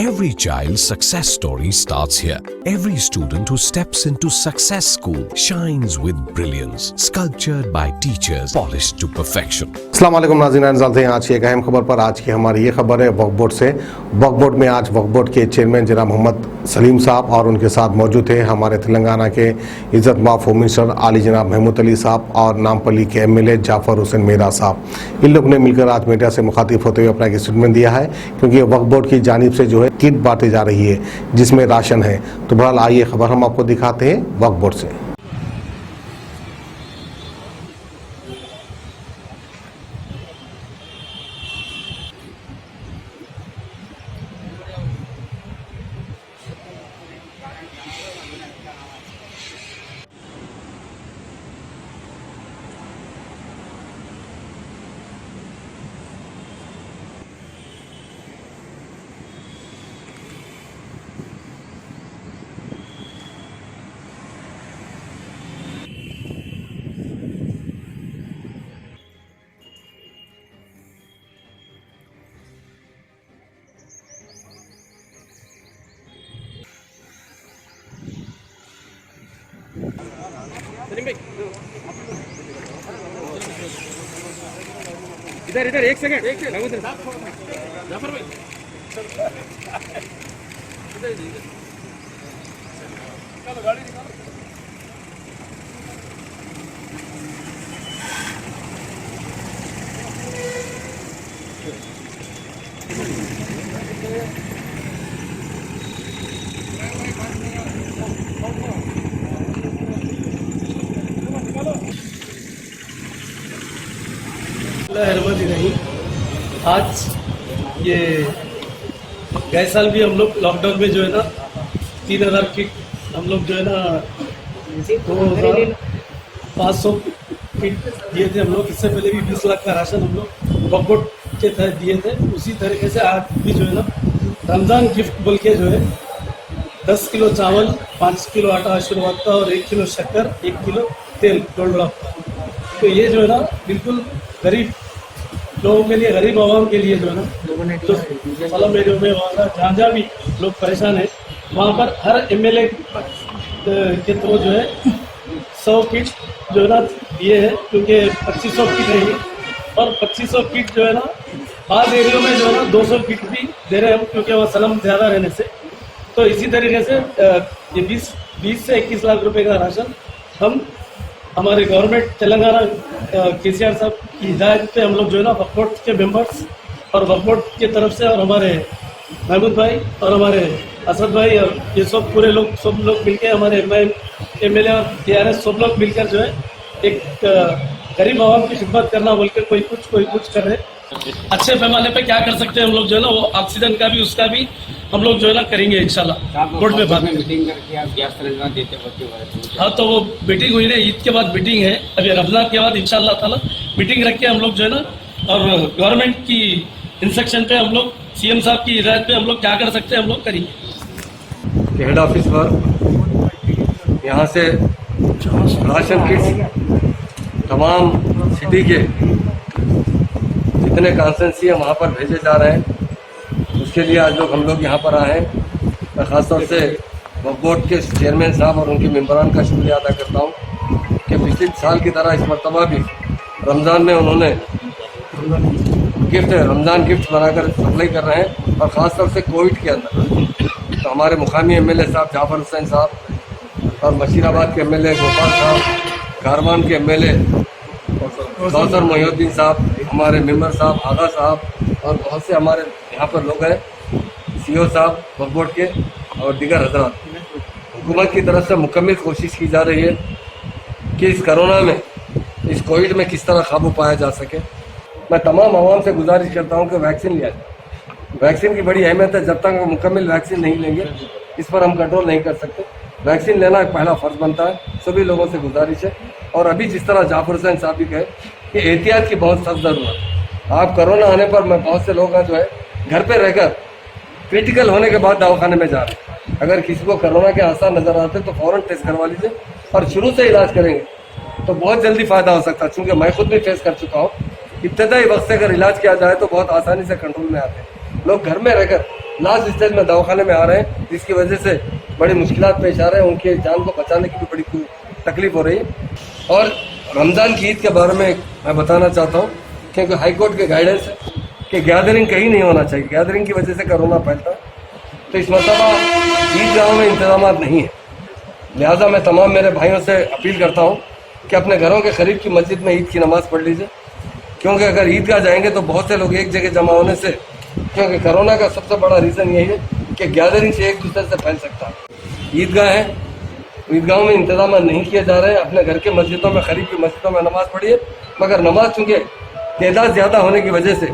Every child's success story starts here. Every student who steps into Success School shines with brilliance, sculptured by teachers, polished to perfection. अस्सलाम वालेकुम नाज़रीन, चलते हैं आज की एक अहम खबर पर। आज की हमारी ये खबर है वक्फ बोर्ड से। वक्फ बोर्ड में आज वक्फ बोर्ड के चेयरमैन जनाब मोहम्मद सलीम साहब और उनके साथ मौजूद थे हमारे तेलंगाना के इज़्ज़त माफ़ होम मिनिस्टर आली जनाब महमूद अली साहब और नामपल्ली के MLA जाफर हुसैन मेहरा साहब। इन लोगों ने मिलकर आज मीडिया से मुखातिब होते हुए अपना एक स्टेटमेंट दिया है, क्योंकि वक्फ बोर्ड की जानिब से जो है किट बांटी जा रही है जिसमें राशन है। तो बहरहाल आइए खबर हम आपको दिखाते हैं वक्फ बोर्ड से। इधर इधर एक सेकंड जाफर भाई चलो गाड़ी निकालो। आज ये गए साल भी हम लोग लॉकडाउन में जो है ना 3000 किट हम लोग जो है ना 2500 किट दिए थे हम लोग। इससे पहले भी 20 लाख का राशन हम लोग वक्फ बोर्ड के तहत दिए थे। उसी तरीके से आज भी जो है ना रमज़ान गिफ्ट बोल के जो है 10 किलो चावल, 5 किलो आटा आशीर्वाद का और 1 किलो शक्कर, 1 किलो तेल डोलडा का। तो ये जो है ना बिल्कुल गरीब लोगों के लिए, गरीब आवाम के लिए जो है ना तो सलम एरियो में वहाँ जहाँ जहाँ भी लोग परेशान हैं वहाँ पर हर MLA के थ्रू जो है 100 किट जो है ना दिए हैं, क्योंकि 2500 किट है ये। और 2500 किट जो है ना आज एरियो में जो है ना 200 किट भी दे रहे हैं हम, क्योंकि वहाँ सलम ज़्यादा रहने से। तो इसी तरीके से ये 20 से 21 लाख रुपए का राशन हम हमारे गवर्नमेंट तेलंगाना KCR साहब की हिदायत पे हम लोग जो है ना वक्फ बोर्ड के मेंबर्स और वक्फ बोर्ड की तरफ से और हमारे महमूद भाई और हमारे असद भाई और ये सब पूरे लोग सब लोग मिलकर हमारे MLA और TRS सब लोग मिलकर जो है एक गरीब आवाम की खिदमत करना बोल के कोई कुछ कर रहे हैं। अच्छे पैमाने पे क्या कर सकते हैं हम लोग जो है ना वो ऑक्सीजन का भी उसका भी हम लोग जो है ना करेंगे इंशाल्लाह। बोर्ड में बात मीटिंग करके आप गैस सिलेंडर देते बच्चे। हाँ, तो वो मीटिंग हुई ना, ईद के बाद मीटिंग है, अभी रमजान के बाद इंशाल्लाह ताला मीटिंग रख के हम लोग जो है ना और गवर्नमेंट की इंस्ट्रक्शन पे हम लोग CM साहब की हिदायत पे हम लोग क्या कर सकते हैं हम लोग करेंगे। हेड ऑफिस पर यहाँ से राशन किट्स तमाम सिटी के जितने कॉन्स्टिट्यूंसी है वहाँ पर भेजे जा रहे हैं। उसके लिए आज हम लोग यहाँ पर आए हैं। मैं ख़ासतौर से वक्फ बोर्ड के चेयरमैन साहब और उनके मेंबरान का शुक्रिया अदा करता हूँ कि पिछले साल की तरह इस मरतबा भी रमज़ान में उन्होंने रमज़ान गिफ्ट बनाकर सप्लाई कर रहे हैं। और ख़ासतौर से कोविड के अंदर तो हमारे मुकामी MLA साहब जाफर हुसैन साहब और बशीराबाद के MLA गोपाल साहब, कारवान के MLA कौसर मोहिउद्दीन साहब, हमारे मेंबर साहब आगा साहब और बहुत से हमारे यहाँ पर लोग हैं, CO साहब वक्फ बोर्ड के और दीगर हजरात। हुकूमत की तरफ से मुकम्मल कोशिश की जा रही है कि इस कोरोना में, इस कोविड में किस तरह काबू पाया जा सके। मैं तमाम आवाम से गुजारिश करता हूँ कि वैक्सीन लिया जाए। वैक्सीन की बड़ी अहमियत है। जब तक हम मुकम्मल वैक्सीन नहीं लेंगे इस पर हम कंट्रोल नहीं कर सकते। वैक्सीन लेना एक पहला फ़र्ज़ बनता है। सभी लोगों से गुजारिश है। और अभी जिस तरह जाफर हुसैन साहब भी कहे कि एहतियात की बहुत सख्त ज़रूरत है। आप कोरोना आने पर मैं बहुत से लोग हैं जो है घर पर रहकर क्रिटिकल होने के बाद दवाखाने में जा रहे हैं। अगर किसी को कोरोना के आसार नज़र आते तो फ़ौरन टेस्ट करवा लीजिए और शुरू से इलाज करेंगे तो बहुत जल्दी फ़ायदा हो सकता है। चूँकि मैं खुद भी फेस कर चुका हूँ, इब्तदाई वक्त से अगर इलाज किया जाए तो बहुत आसानी से कंट्रोल में आते हैं। लोग घर में रहकर लास्ट स्टेज में दवाखाने में आ रहे हैं, जिसकी वजह से बड़ी मुश्किलात पेश आ रहे हैं, उनके जान को बचाने की भी बड़ी तकलीफ हो रही है। और रमज़ान की ईद के बारे में मैं बताना चाहता हूँ, क्योंकि हाई कोर्ट के गाइडेंस है कि गैदरिंग कहीं नहीं होना चाहिए, गैदरिंग की वजह से कोरोना फैलता है। तो इस मरतबा ईदगाहों में इंतजाम नहीं है, लिहाजा मैं तमाम मेरे भाइयों से अपील करता हूँ कि अपने घरों के करीब की मस्जिद में ईद की नमाज़ पढ़ लीजिए, क्योंकि अगर ईदगाह जाएंगे तो बहुत से लोग एक जगह जमा होने से, क्योंकि कोरोना का सबसे बड़ा रीज़न यही है कि गैदरिंग से एक दूसरे से फैल सकता है। ईदगाह है, ईदगाहों में इंतजाम नहीं किए जा रहे हैं, अपने घर के मस्जिदों में, करीब की मस्जिदों में नमाज़ पढ़िए, मगर नमाज चूँकि तादाद ज़्यादा होने की वजह से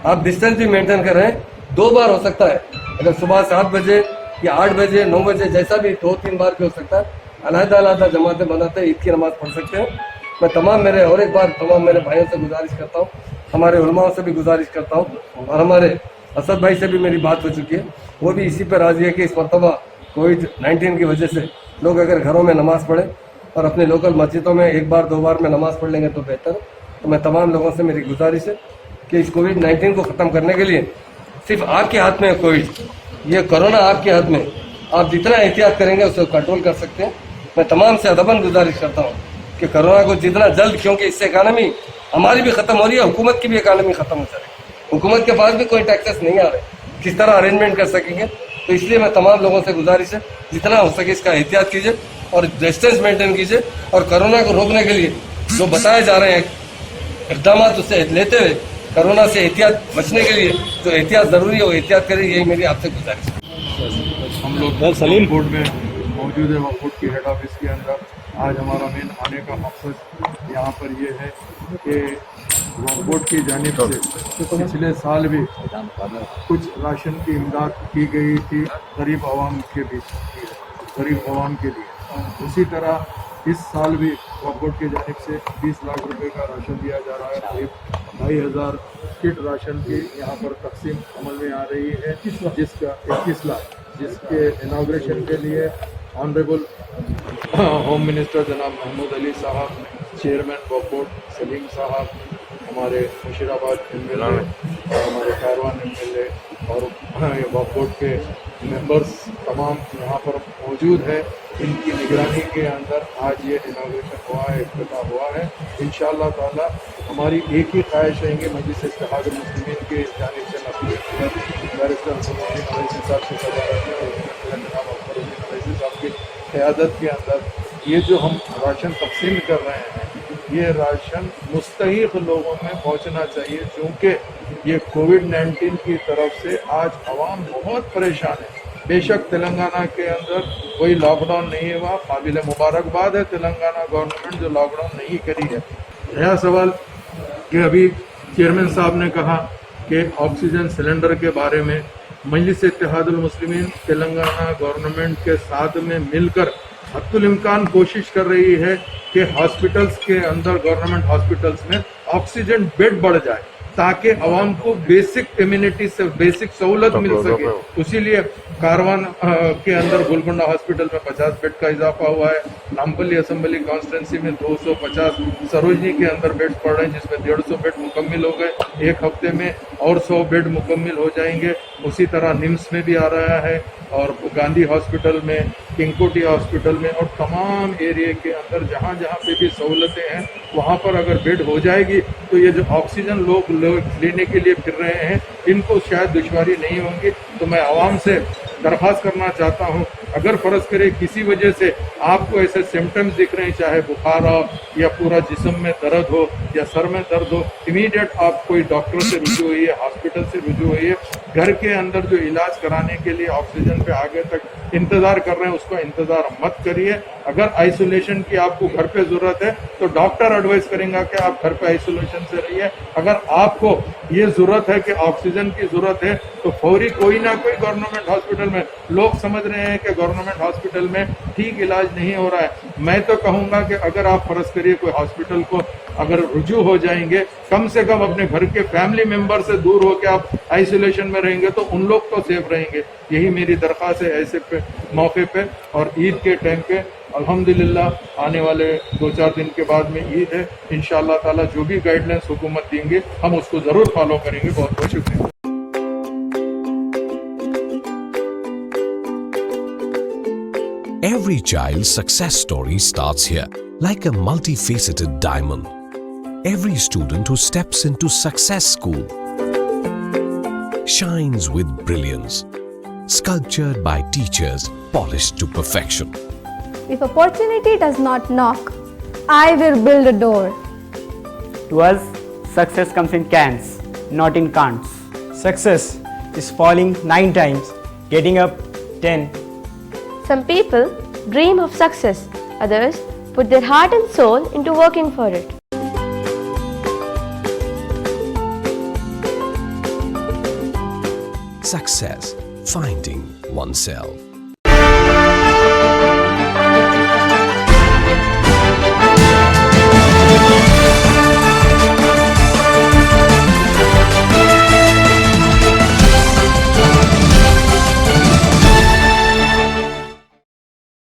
आप डिस्टेंस भी मेंटेन कर रहे हैं। 2 बार हो सकता है, अगर सुबह 7 बजे या 8 बजे 9 बजे जैसा भी 2-3 बार भी हो सकता है, अलग-अलग जमातें बनाते ईद की नमाज़ पढ़ सकते हैं। मैं तमाम मेरे भाइयों से गुजारिश करता हूँ, हमारे उलमाओं से भी गुजारिश करता हूँ, और हमारे असद भाई से भी मेरी बात हो चुकी है, वो भी इसी पर राजी है कि इस मरतबा कोविड-19 की वजह से लोग अगर घरों में नमाज़ पढ़ें और अपने लोकल मस्जिदों में 1 बार 2 बार में नमाज़ पढ़ लेंगे तो बेहतर है। तो मैं तमाम लोगों से मेरी गुजारिश है कि इस कोविड-19 को ख़त्म करने के लिए सिर्फ आपके हाथ में है कोविड, ये कोरोना आपके हाथ में, आप जितना एहतियात करेंगे उसे कंट्रोल कर सकते हैं। मैं तमाम से अदबन गुजारिश करता हूँ कि कोरोना को जितना जल्द, क्योंकि इससे इकानमी हमारी भी ख़त्म हो रही है, हुकूमत की भी इकानमी ख़त्म हो जाएगी, हुकूमत के पास भी कोई टैक्सेस नहीं आ रहे, किस तरह अरेंजमेंट कर सकेंगे। तो इसलिए मैं तमाम लोगों से गुजारिश है, जितना हो सके इसका एहतियात कीजिए और डिस्टेंस मेंटेन कीजिए, और कोरोना को रोकने के लिए जो बताए जा रहे हैं इक़दाम उससे लेते हुए कोरोना से एहतियात बचने के लिए जो एहतियात ज़रूरी है वो एहतियात करें, यही मेरी आपसे गुजारिश है। हम लोग सलीम बोर्ड में मौजूद है, वक्फ बोर्ड की हेड ऑफिस के अंदर। आज हमारा मेन आने का मकसद यहाँ पर ये है कि वक्फ बोर्ड की जानिब से पिछले साल भी कुछ राशन की इमदाद की गई थी गरीब आवाम के बीच, गरीब आवाम के लिए। उसी तरह इस साल भी वक्फ बोर्ड की जानिब से 20 लाख रुपए का राशन दिया जा रहा है। करीब 2,500 किट राशन की यहाँ पर तकसीम अमल में आ रही है, जिसका 21 लाख, जिसके इनाग्रेशन के लिए ऑनरेबल होम मिनिस्टर जनाब महमूद अली साहब, चेयरमैन वक्फ बोर्ड सलीम साहब, हमारे मुशीराबाद MLA और हमारे कारवान MLA और वक्फ बोर्ड के मेंबर्स तमाम यहाँ पर मौजूद है। इनकी निगरानी के अंदर आज ये इनाग्रेशन हुआ है, इफ्तिताह हुआ है। इंशाअल्लाह ताला हमारी एक ही ख्वाहिश रहेंगे, मजलिस इत्तेहादुल मुस्लिमीन के जानिब से बैरिस्टर साहब की सदारत साहब की क़यादत के अंदर ये जो हम राशन तकसीम कर रहे हैं, ये राशन मुस्तहिक़ लोगों में पहुंचना चाहिए, क्योंकि ये कोविड-19 की तरफ से आज आवाम बहुत परेशान है। बेशक तेलंगाना के अंदर कोई लॉकडाउन नहीं हुआ, काबिल मुबारकबाद है तेलंगाना गवर्नमेंट जो लॉकडाउन नहीं करी है। नया सवाल कि अभी चेयरमैन साहब ने कहा कि ऑक्सीजन सिलेंडर के बारे में मजलिस इत्तेहादुल मुस्लिमीन तेलंगाना गवर्नमेंट के साथ में मिलकर हद्दुल इम्कान कोशिश कर रही है कि हॉस्पिटल्स के अंदर, गवर्नमेंट हॉस्पिटल्स में ऑक्सीजन बेड बढ़ जाए, ताकि आवाम को बेसिक इम्यूनिटी से बेसिक सहूलत मिल सके। इसीलिए कारवान के अंदर गोलकोंडा हॉस्पिटल में 50 बेड का इजाफा हुआ है। नामपल्ली असेंबली कॉन्स्टिट्यूंसी में 250, सरोजनी के अंदर बेड पड़ रहे हैं, जिसमें 150 बेड मुकम्मिल हो गए। एक हफ्ते में और 100 बेड मुकम्मिल हो जाएंगे। उसी तरह निम्स में भी आ रहा है, और गांधी हॉस्पिटल में, किंगकोटी हॉस्पिटल में, और तमाम एरिया के अंदर जहाँ जहाँ पे भी सहूलतें हैं वहाँ पर अगर बेड हो जाएगी तो ये जो ऑक्सीजन लोग लेने के लिए फिर रहे हैं इनको शायद दुश्वारी नहीं होंगी। तो मैं आवाम से दरख्वास्त करना चाहता हूँ, अगर फ़र्ज़ करे किसी वजह से आपको ऐसे सिम्टम्स दिख रहे हैं, चाहे बुखार हो या पूरा जिस्म में दर्द हो या सर में दर्द हो, इमीडिएट आप कोई डॉक्टर से रुजू होइए, हॉस्पिटल से रुजू होइए। घर के अंदर जो इलाज कराने के लिए ऑक्सीजन पे आगे तक इंतज़ार कर रहे हैं उसका इंतज़ार मत करिए। अगर आइसोलेशन की आपको घर पे ज़रूरत है तो डॉक्टर एडवाइस करेंगे कि आप घर पे आइसोलेशन से रहिए। अगर आपको ये ज़रूरत है कि ऑक्सीजन की ज़रूरत है तो फौरी कोई ना कोई गवर्नमेंट हॉस्पिटल में, लोग समझ रहे हैं कि गवर्नमेंट हॉस्पिटल में ठीक इलाज नहीं हो रहा है, मैं तो कहूँगा कि अगर आप फ़र्ज़ करिए कोई हॉस्पिटल को अगर रुजू हो जाएंगे, कम से कम अपने घर के फैमिली मेम्बर से दूर होकर आप आइसोलेशन में रहेंगे तो उन लोग तो सेफ रहेंगे। यही मेरी दरख्वास्त है ऐसे पे मौके पे। और ईद के टाइम पे अल्हम्दुलिल्लाह आने वाले 2-4 दिन के बाद में ईद है, इंशाअल्लाह ताला जो भी गाइडलाइंस हुकूमत देंगे हम उसको ज़रूर फॉलो करेंगे। बहुत बहुत शुक्रिया। Every child's success story starts here, like a multifaceted diamond. Every student who steps into Success School shines with brilliance, sculptured by teachers polished to perfection. If opportunity does not knock, I will build a door. To us, success comes in cans, not in can'ts. Success is falling 9 times, getting up 10. Some people dream of success, others put their heart and soul into working for it. Success, finding oneself.